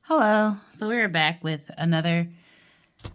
Hello, so we're back with another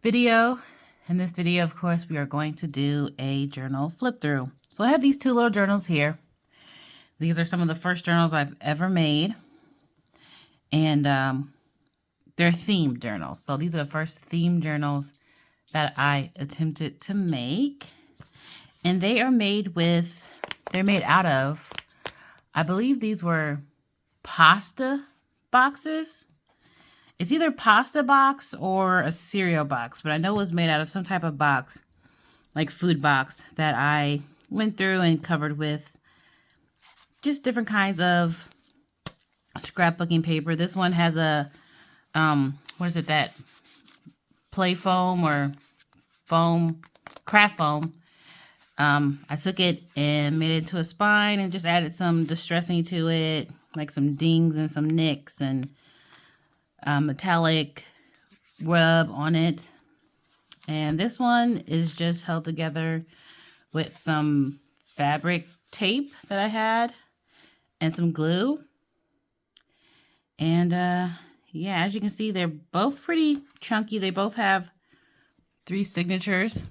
video. In this video, of course, we are going to do a journal flip through. So I have these two little journals here. These are some of the first journals I've ever made. And they're themed journals. So these are the first themed journals that I attempted to make. And they are made out of, I believe these were pasta boxes. It's either pasta box or a cereal box, but I know it was made out of some type of box, like food box, that I went through and covered with just different kinds of scrapbooking paper. This one has a, what is it, that play foam or foam, craft foam. I took it and made it into a spine and just added some distressing to it, like some dings and some nicks and metallic rub on it. And this one is just held together with some fabric tape that I had and some glue. And yeah, as you can see, they're both pretty chunky. They both have 3 signatures.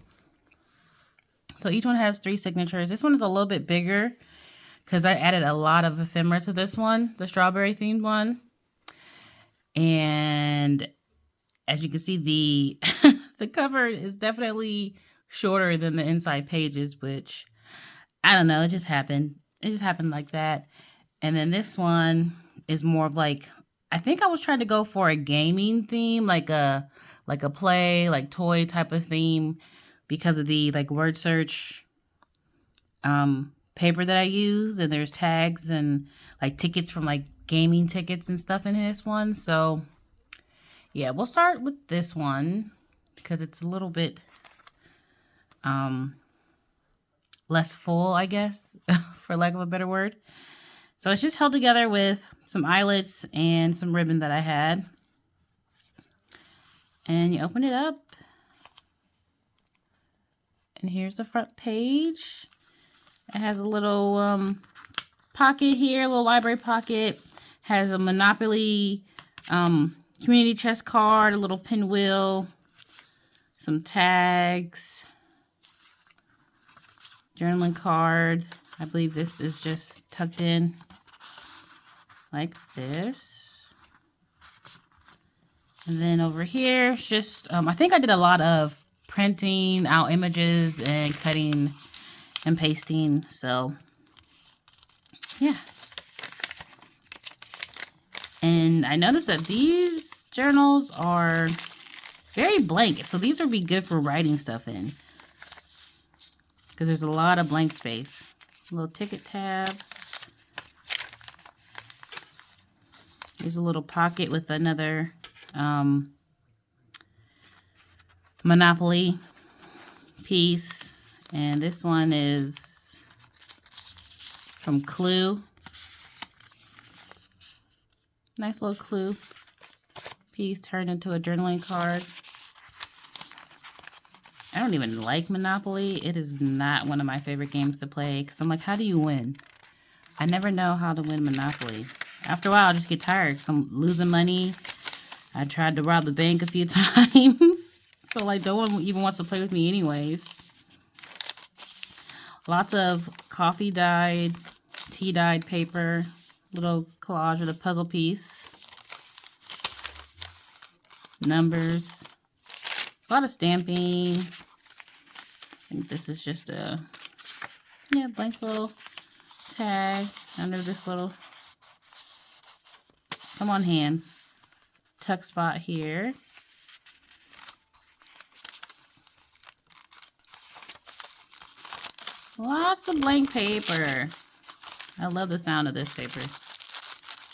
So each one has 3 signatures. This one is a little bit bigger because I added a lot of ephemera to this one, the strawberry themed one. And as you can see, the the cover is definitely shorter than the inside pages, which I don't know, it just happened. It just happened like that. And then this one is more of like, I think I was trying to go for a gaming theme, like a play, like toy type of theme, because of the like word search paper that I use, and there's tags and like tickets from like gaming tickets and stuff in this one. So yeah, we'll start with this one because it's a little bit less full, I guess, for lack of a better word. So it's just held together with some eyelets and some ribbon that I had. And you open it up. And here's the front page. It has a little pocket here, a little library pocket. Has a Monopoly community chest card, a little pinwheel, some tags, journaling card. I believe this is just tucked in like this. And then over here, it's just, I think I did a lot of printing out images and cutting and pasting. So, yeah. And I noticed that these journals are very blank. So these would be good for writing stuff in, because there's a lot of blank space. A little ticket tab. There's a little pocket with another Monopoly piece. And this one is from Clue. Nice little Clue piece turned into a journaling card. I don't even like Monopoly. It is not one of my favorite games to play because I'm like, how do you win? I never know how to win Monopoly. After a while, I just get tired. I'm losing money. I tried to rob the bank a few times. So, like, no one even wants to play with me anyways. Lots of coffee dyed, tea dyed paper. Little collage with a puzzle piece. Numbers. A lot of stamping. I think this is just a, blank little tag under this little, come on hands, tuck spot here. Lots of blank paper. I love the sound of this paper. It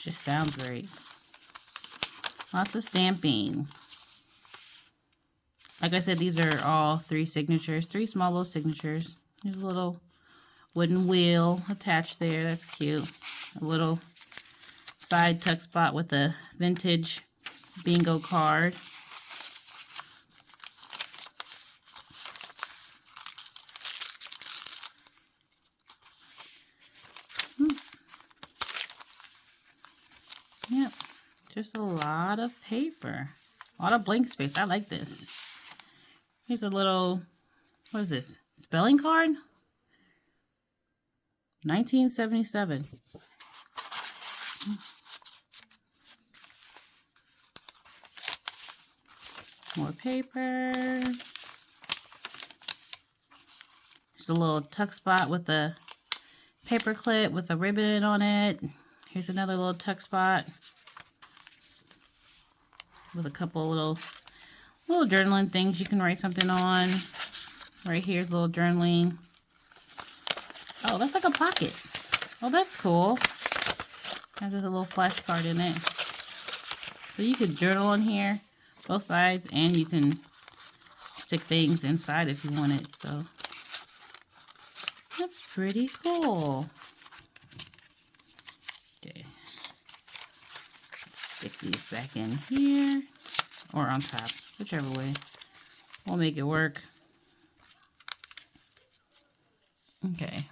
just sounds great. Lots of stamping. Like I said, these are all 3 signatures, 3 small little signatures. There's a little wooden wheel attached there. That's cute. A little side tuck spot with a vintage bingo card. Yep, just a lot of paper. A lot of blank space. I like this. Here's a little, what is this? Spelling card? 1977. More paper. Just a little tuck spot with a paper clip with a ribbon on it. Here's another little tuck spot with a couple little journaling things you can write something on. Right here's a little journaling. Oh, that's like a pocket. Oh, that's cool. Has just a little flashcard in it. So you could journal on here, both sides, and you can stick things inside if you want it. So that's pretty cool. Okay. Stick these back in here or on top, whichever way. We'll make it work. Okay.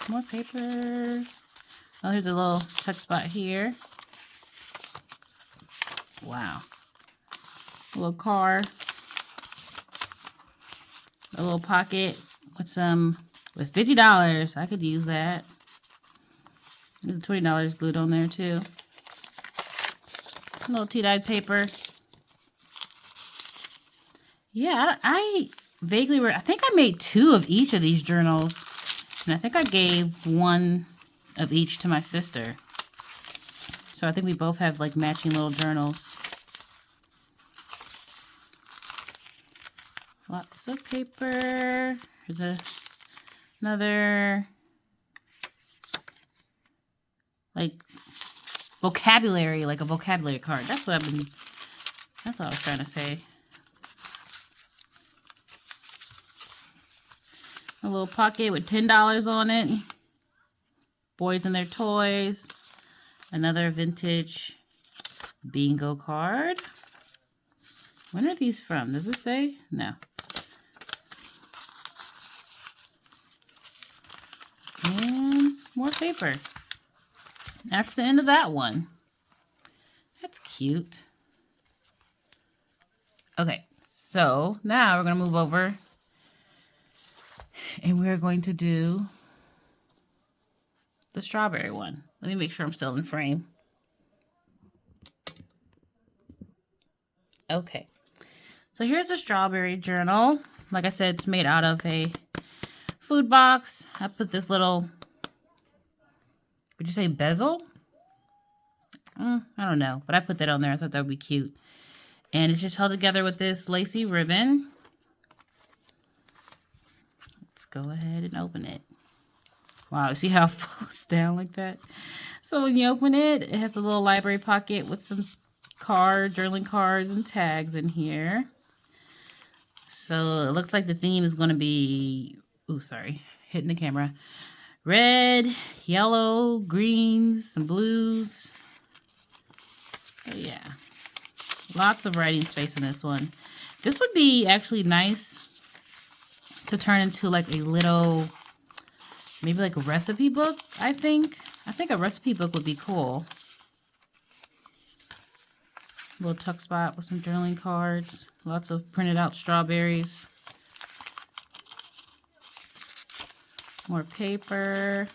More paper. Oh, here's a little tuck spot here. Wow. A little car. A little pocket with with $50. I could use that. There's $20 glued on there too. A little tea-dyed paper. Yeah, I vaguely I think I made 2 of each of these journals. And I think I gave 1 of each to my sister. So I think we both have like matching little journals. Lots of paper. Here's another like vocabulary, like a vocabulary card. That's what I was trying to say. A little pocket with $10 on it. Boys and their toys. Another vintage bingo card. When are these from? Does it say? No. And more paper. That's the end of that one. That's cute. Okay, so now we're going to move over and we're going to do the strawberry one. Let me make sure I'm still in frame. Okay, so here's a strawberry journal. Like I said, it's made out of a food box. I put this little, would you say bezel? I don't know, but I put that on there. I thought that would be cute. And it's just held together with this lacy ribbon. Let's go ahead and open it. Wow, see how it falls down like that? So when you open it, it has a little library pocket with some journaling cards and tags in here. So it looks like the theme is going to be, ooh, sorry, hitting the camera. Red, yellow, greens, some blues. So yeah, lots of writing space in this one. This would be actually nice to turn into like a little, maybe like a recipe book, I think. I think a recipe book would be cool. Little tuck spot with some journaling cards. Lots of printed out strawberries. More paper.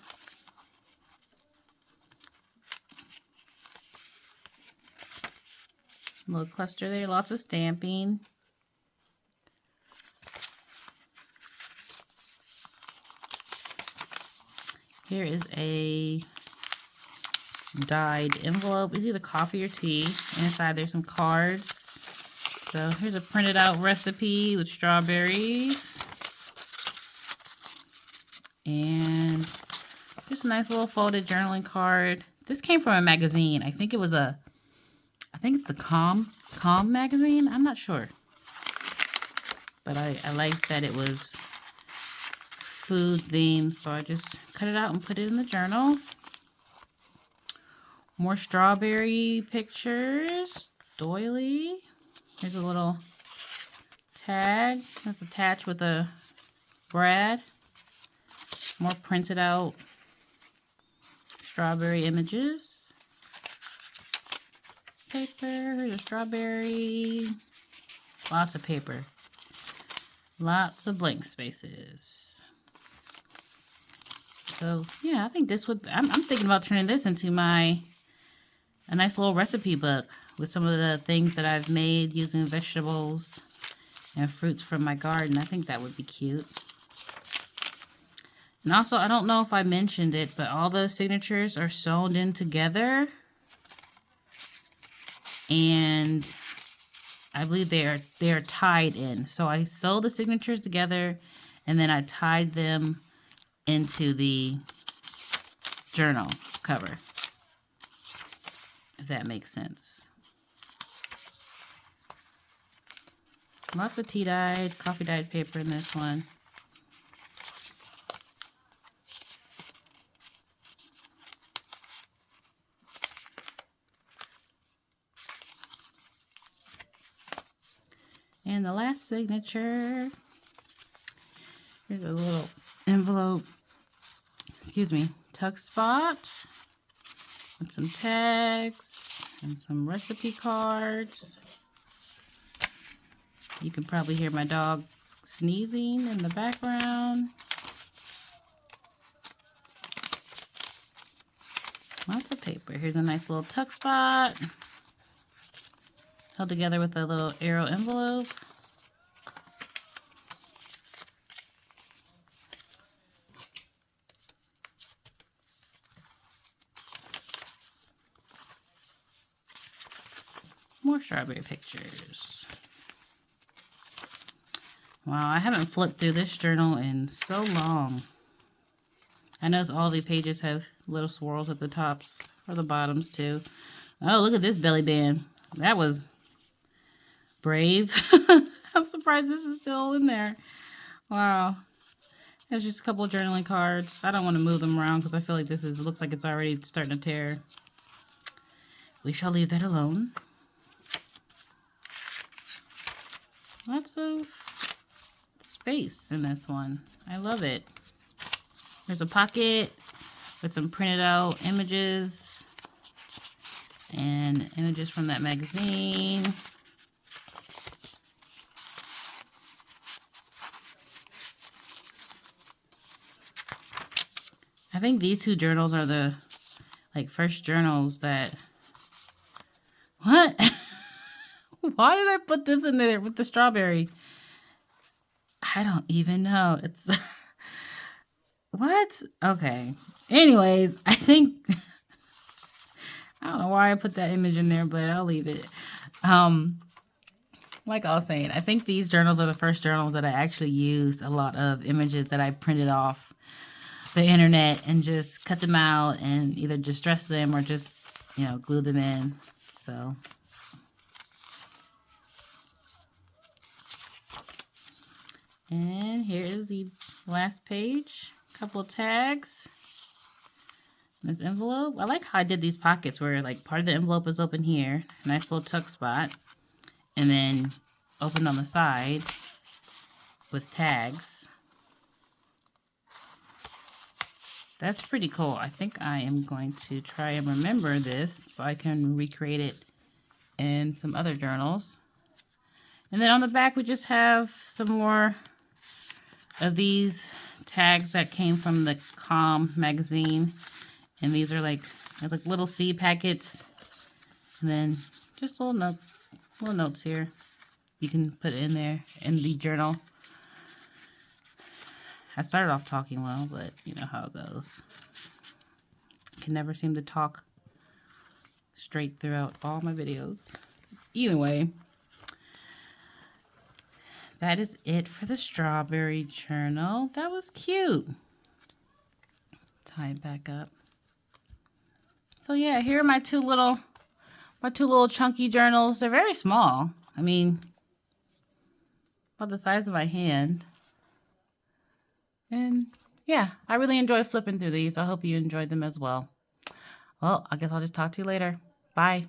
A little cluster there. Lots of stamping. Here is a dyed envelope. It's either coffee or tea. And inside there's some cards. So here's a printed out recipe with strawberries. And just a nice little folded journaling card. This came from a magazine. I think it's the Calm magazine. I'm not sure. But I like that it was food themed, so I just cut it out and put it in the journal. More strawberry pictures. Doily. Here's a little tag that's attached with a brad. More printed out strawberry images. Paper, here's a strawberry. Lots of paper. Lots of blank spaces. So yeah, I think this would, I'm thinking about turning this into a nice little recipe book with some of the things that I've made using vegetables and fruits from my garden. I think that would be cute. And also, I don't know if I mentioned it, but all the signatures are sewn in together. And I believe they are tied in. So I sewed the signatures together and then I tied them into the journal cover, if that makes sense. Lots of tea-dyed, coffee-dyed paper in this one. And the last signature, here's a little envelope, tuck spot with some tags and some recipe cards. You can probably hear my dog sneezing in the background. Lots of paper. Here's a nice little tuck spot, held together with a little arrow envelope. More strawberry pictures. Wow, I haven't flipped through this journal in so long. I notice all the pages have little swirls at the tops or the bottoms too. Oh, look at this belly band. That was brave. I'm surprised this is still in there. Wow. There's just a couple of journaling cards. I don't want to move them around because I feel like it looks like it's already starting to tear. We shall leave that alone. Lots of space in this one. I love it. There's a pocket with some printed out images and images from that magazine. I think these two journals are the first journals that... What? Why did I put this in there with the strawberry? I don't even know. It's... What? Okay. Anyways, I think... I don't know why I put that image in there, but I'll leave it. Like I was saying, I think these journals are the first journals that I actually used a lot of images that I printed off the internet and just cut them out and either distress them or just, glue them in. So... And here is the last page. A couple of tags. This envelope. I like how I did these pockets where part of the envelope is open here. Nice little tuck spot. And then opened on the side with tags. That's pretty cool. I think I am going to try and remember this so I can recreate it in some other journals. And then on the back we just have some more of these tags that came from the Calm magazine, and these are like little seed packets, and then just little notes here you can put in there in the journal. I started off talking well, but you know how it goes. I can never seem to talk straight throughout all my videos. Either way, that is it for the strawberry journal. That was cute. Tie it back up. So yeah, here are my two little chunky journals. They're very small. I mean, about the size of my hand. And yeah, I really enjoy flipping through these. I hope you enjoyed them as well. Well, I guess I'll just talk to you later. Bye.